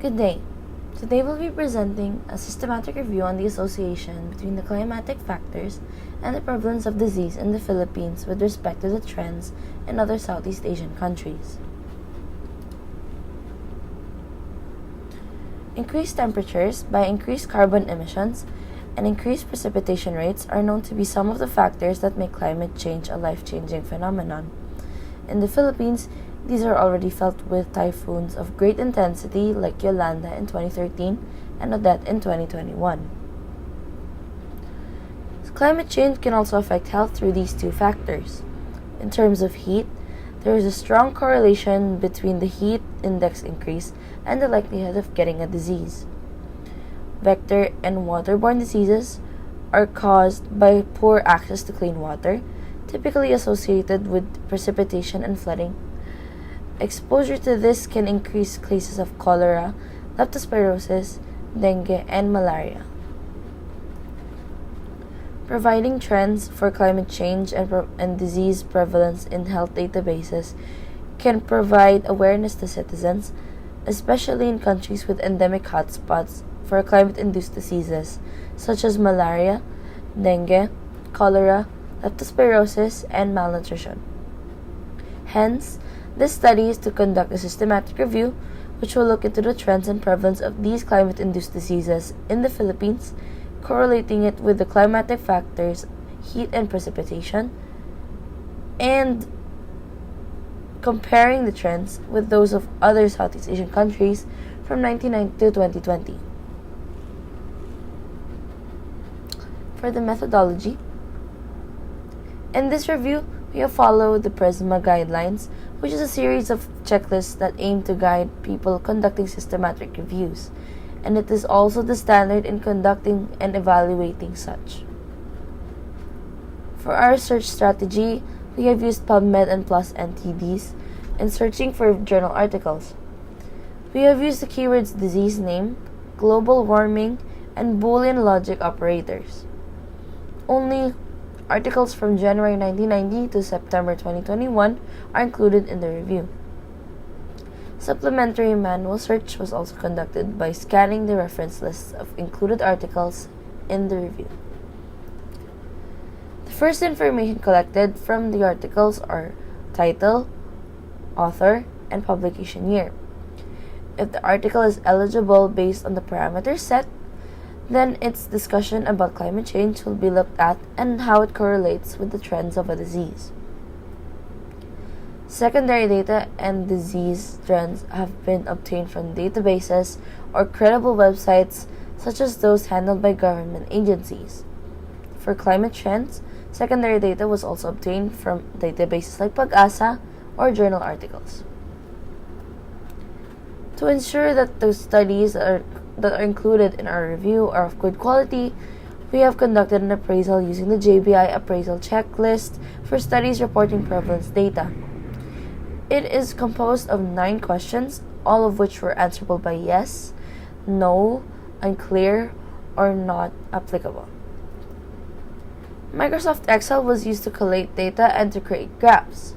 Good day. Today we'll be presenting a systematic review on the association between the climatic factors and the prevalence of disease in the Philippines with respect to the trends in other Southeast Asian countries. Increased temperatures by increased carbon emissions and increased precipitation rates are known to be some of the factors that make climate change a life-changing phenomenon. In the Philippines, these are already felt with typhoons of great intensity like Yolanda in 2013 and Odette in 2021. Climate change can also affect health through these two factors. In terms of heat, there is a strong correlation between the heat index increase and the likelihood of getting a disease. Vector and water-borne diseases are caused by poor access to clean water, typically associated with precipitation and flooding. Exposure to this can increase cases of cholera, leptospirosis, dengue, and malaria. Providing trends for climate change and disease prevalence in health databases can provide awareness to citizens, especially in countries with endemic hotspots for climate-induced diseases such as malaria, dengue, cholera, leptospirosis, and malnutrition. Hence, this study is to conduct a systematic review which will look into the trends and prevalence of these climate-induced diseases in the Philippines, correlating it with the climatic factors, heat and precipitation, and comparing the trends with those of other Southeast Asian countries from 1990 to 2020. For the methodology, in this review, we have followed the PRISMA guidelines, which is a series of checklists that aim to guide people conducting systematic reviews, and it is also the standard in conducting and evaluating such. For our search strategy, we have used PubMed and PLOS NTDs in searching for journal articles. We have used the keywords disease name, global warming, and Boolean logic operators. Only articles from January 1990 to September 2021 are included in the review. Supplementary manual search was also conducted by scanning the reference lists of included articles in the review. The first information collected from the articles are title, author, and publication year. If the article is eligible based on the parameters set, then its discussion about climate change will be looked at and how it correlates with the trends of a disease. Secondary data and disease trends have been obtained from databases or credible websites such as those handled by government agencies. For climate trends, secondary data was also obtained from databases like Pag-asa or journal articles. To ensure that those studies that are included in our review are of good quality, we have conducted an appraisal using the JBI appraisal checklist for studies reporting prevalence data. It is composed of 9 questions, all of which were answerable by yes, no, unclear, or not applicable. Microsoft Excel was used to collate data and to create graphs.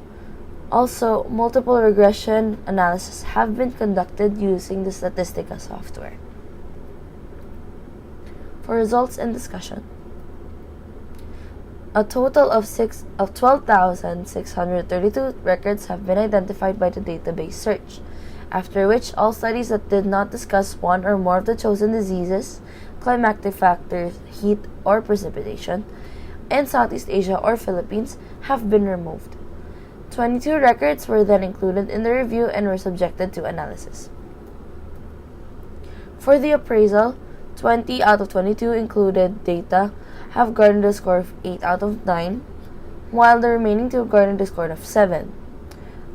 Also, multiple regression analysis have been conducted using the Statistica software. For results and discussion, a total of 12,632 records have been identified by the database search, after which all studies that did not discuss one or more of the chosen diseases, climatic factors, heat or precipitation, in Southeast Asia or Philippines have been removed. 22 records were then included in the review and were subjected to analysis. For the appraisal, 20 out of 22 included data have garnered a score of 8 out of 9, while the remaining 2 garnered a score of 7.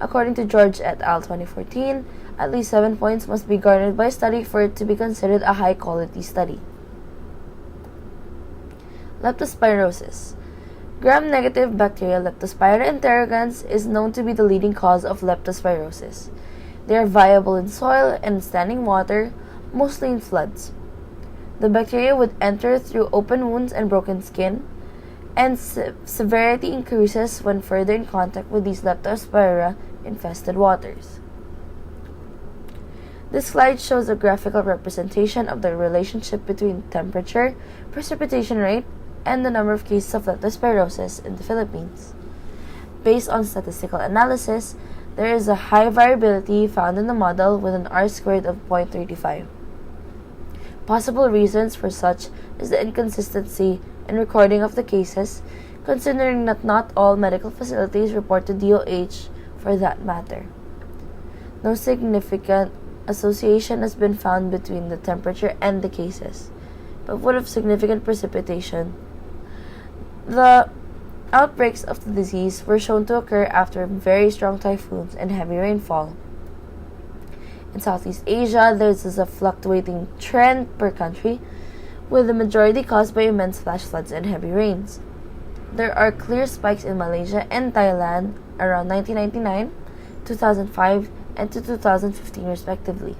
According to George et al. 2014, at least 7 points must be garnered by a study for it to be considered a high-quality study. Leptospirosis. Gram-negative bacteria Leptospira interrogans is known to be the leading cause of leptospirosis. They are viable in soil and standing water, mostly in floods. The bacteria would enter through open wounds and broken skin, and severity increases when further in contact with these leptospira-infested waters. This slide shows a graphical representation of the relationship between temperature, precipitation rate, and the number of cases of leptospirosis in the Philippines. Based on statistical analysis, there is a high variability found in the model with an R-squared of 0.35. Possible reasons for such is the inconsistency in recording of the cases, considering that not all medical facilities report to DOH for that matter. No significant association has been found between the temperature and the cases, but what of significant precipitation? The outbreaks of the disease were shown to occur after very strong typhoons and heavy rainfall. In Southeast Asia, there is a fluctuating trend per country, with the majority caused by immense flash floods and heavy rains. There are clear spikes in Malaysia and Thailand around 1999, 2005, and 2015 respectively.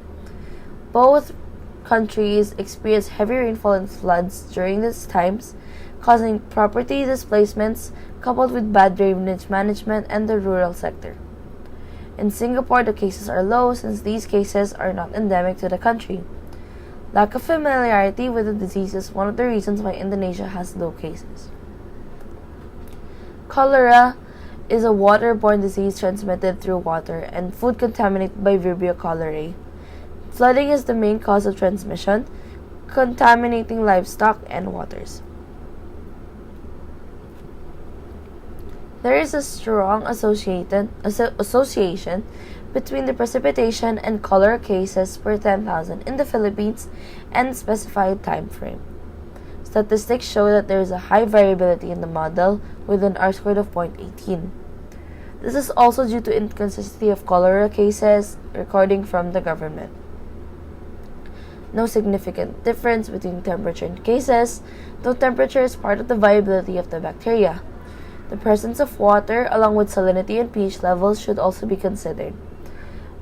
Both countries experienced heavy rainfall and floods during these times, causing property displacements coupled with bad drainage management and the rural sector. In Singapore, the cases are low since these cases are not endemic to the country. Lack of familiarity with the disease is one of the reasons why Indonesia has low cases. Cholera is a water-borne disease transmitted through water and food contaminated by Vibrio cholerae. Flooding is the main cause of transmission, contaminating livestock and waters. There is a strong association between the precipitation and cholera cases per 10,000 in the Philippines and specified time frame. Statistics show that there is a high variability in the model with an R-squared of 0.18. This is also due to inconsistency of cholera cases recording from the government. No significant difference between temperature and cases, though temperature is part of the viability of the bacteria. The presence of water along with salinity and pH levels should also be considered.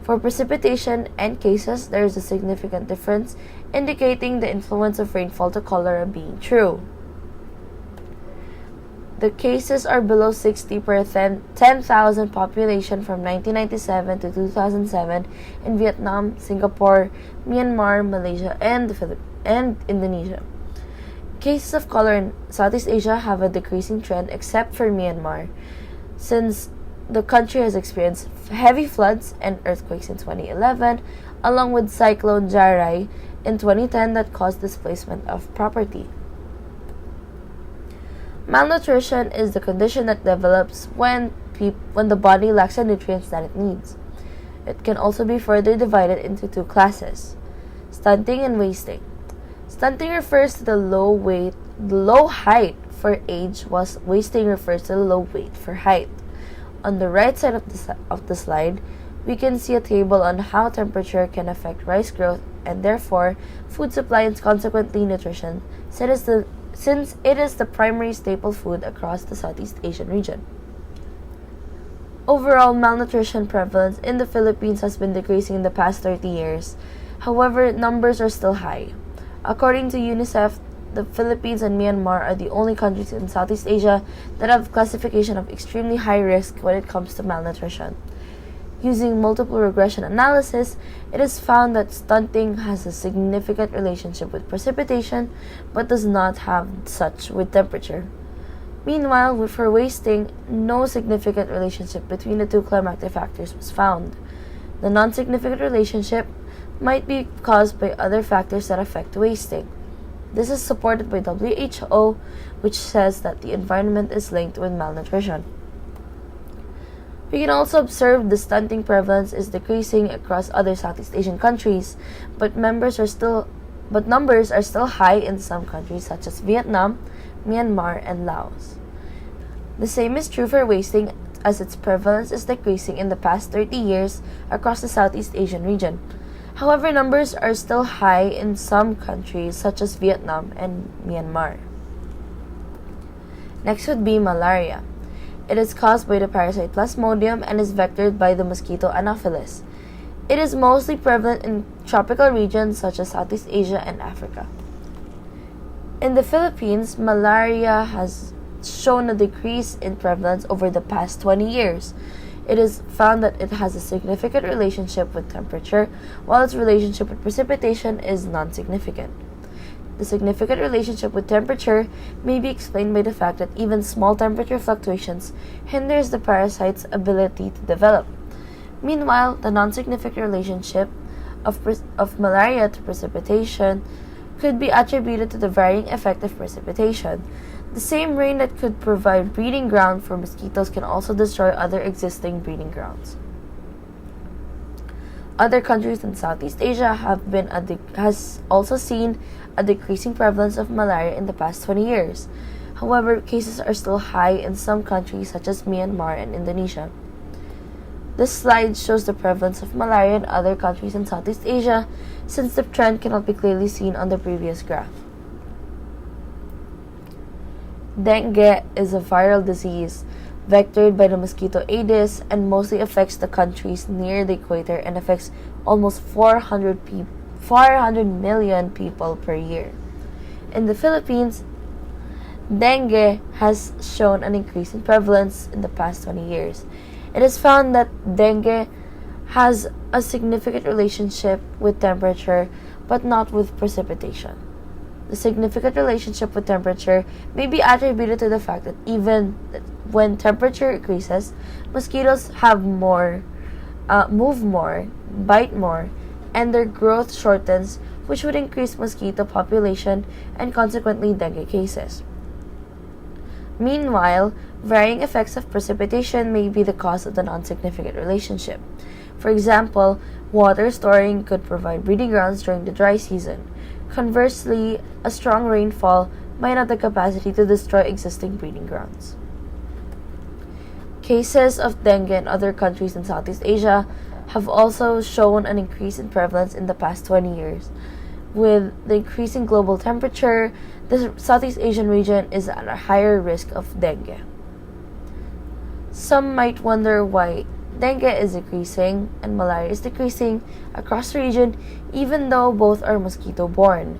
For precipitation and cases, there is a significant difference, indicating the influence of rainfall to cholera being true. The cases are below 60 per 10,000 population from 1997 to 2007 in Vietnam, Singapore, Myanmar, Malaysia, and Indonesia. Cases of cholera in Southeast Asia have a decreasing trend except for Myanmar, since the country has experienced heavy floods and earthquakes in 2011, along with cyclone Jarai in 2010 that caused displacement of property. Malnutrition is the condition that develops when the body lacks the nutrients that it needs. It can also be further divided into two classes: stunting and wasting. Stunting refers to the low height for age, whilst wasting refers to the low weight for height. On the right side of the slide, we can see a table on how temperature can affect rice growth and therefore food supply and consequently nutrition, since it is the primary staple food across the Southeast Asian region. Overall, malnutrition prevalence in the Philippines has been decreasing in the past 30 years. However, numbers are still high. According to UNICEF, the Philippines and Myanmar are the only countries in Southeast Asia that have classification of extremely high risk when it comes to malnutrition. Using multiple regression analysis, it is found that stunting has a significant relationship with precipitation but does not have such with temperature. Meanwhile, for wasting, no significant relationship between the two climatic factors was found. The non-significant relationship might be caused by other factors that affect wasting. This is supported by WHO, which says that the environment is linked with malnutrition. We can also observe the stunting prevalence is decreasing across other Southeast Asian countries, but numbers are still high in some countries such as Vietnam, Myanmar, and Laos. The same is true for wasting, as its prevalence is decreasing in the past 30 years across the Southeast Asian region. However, numbers are still high in some countries such as Vietnam and Myanmar. Next would be malaria. It is caused by the parasite Plasmodium and is vectored by the mosquito Anopheles. It is mostly prevalent in tropical regions such as Southeast Asia and Africa. In the Philippines, malaria has shown a decrease in prevalence over the past 20 years. It is found that it has a significant relationship with temperature, while its relationship with precipitation is non-significant. The significant relationship with temperature may be explained by the fact that even small temperature fluctuations hinders the parasite's ability to develop. Meanwhile, the non-significant relationship of malaria to precipitation could be attributed to the varying effect of precipitation. The same rain that could provide breeding ground for mosquitoes can also destroy other existing breeding grounds. Other countries in Southeast Asia has also seen a decreasing prevalence of malaria in the past 20 years. However, cases are still high in some countries such as Myanmar and Indonesia. This slide shows the prevalence of malaria in other countries in Southeast Asia, since the trend cannot be clearly seen on the previous graph. Dengue is a viral disease vectored by the mosquito Aedes and mostly affects the countries near the equator and affects almost 400 million people per year. In the Philippines, dengue has shown an increase in prevalence in the past 20 years. It is found that dengue has a significant relationship with temperature, but not with precipitation. The significant relationship with temperature may be attributed to the fact that even when temperature increases, mosquitoes have more, move more, bite more, and their growth shortens, which would increase mosquito population and consequently dengue cases. Meanwhile, varying effects of precipitation may be the cause of the non-significant relationship. For example, water storing could provide breeding grounds during the dry season. Conversely, a strong rainfall might have the capacity to destroy existing breeding grounds. Cases of dengue in other countries in Southeast Asia have also shown an increase in prevalence in the past 20 years. With the increasing global temperature, the Southeast Asian region is at a higher risk of dengue. Some might wonder why dengue is increasing and malaria is decreasing across the region, even though both are mosquito-borne.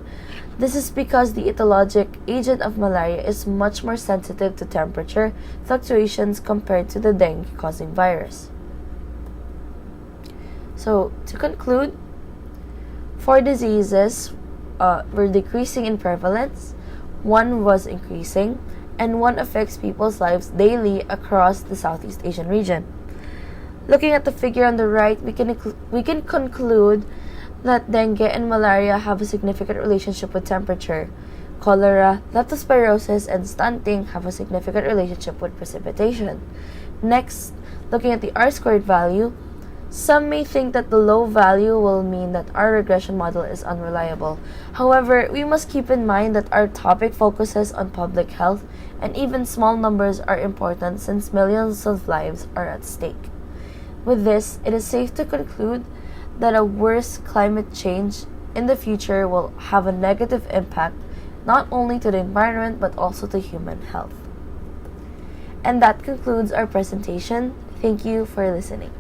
This is because the etiologic agent of malaria is much more sensitive to temperature fluctuations compared to the dengue-causing virus. So, to conclude, 4 diseases were decreasing in prevalence, 1 was increasing, and 1 affects people's lives daily across the Southeast Asian region. Looking at the figure on the right, we can conclude that dengue and malaria have a significant relationship with temperature. Cholera, leptospirosis, and stunting have a significant relationship with precipitation. Next, looking at the R-squared value, some may think that the low value will mean that our regression model is unreliable. However, we must keep in mind that our topic focuses on public health, and even small numbers are important since millions of lives are at stake. With this, it is safe to conclude that a worse climate change in the future will have a negative impact not only to the environment but also to human health. And that concludes our presentation. Thank you for listening.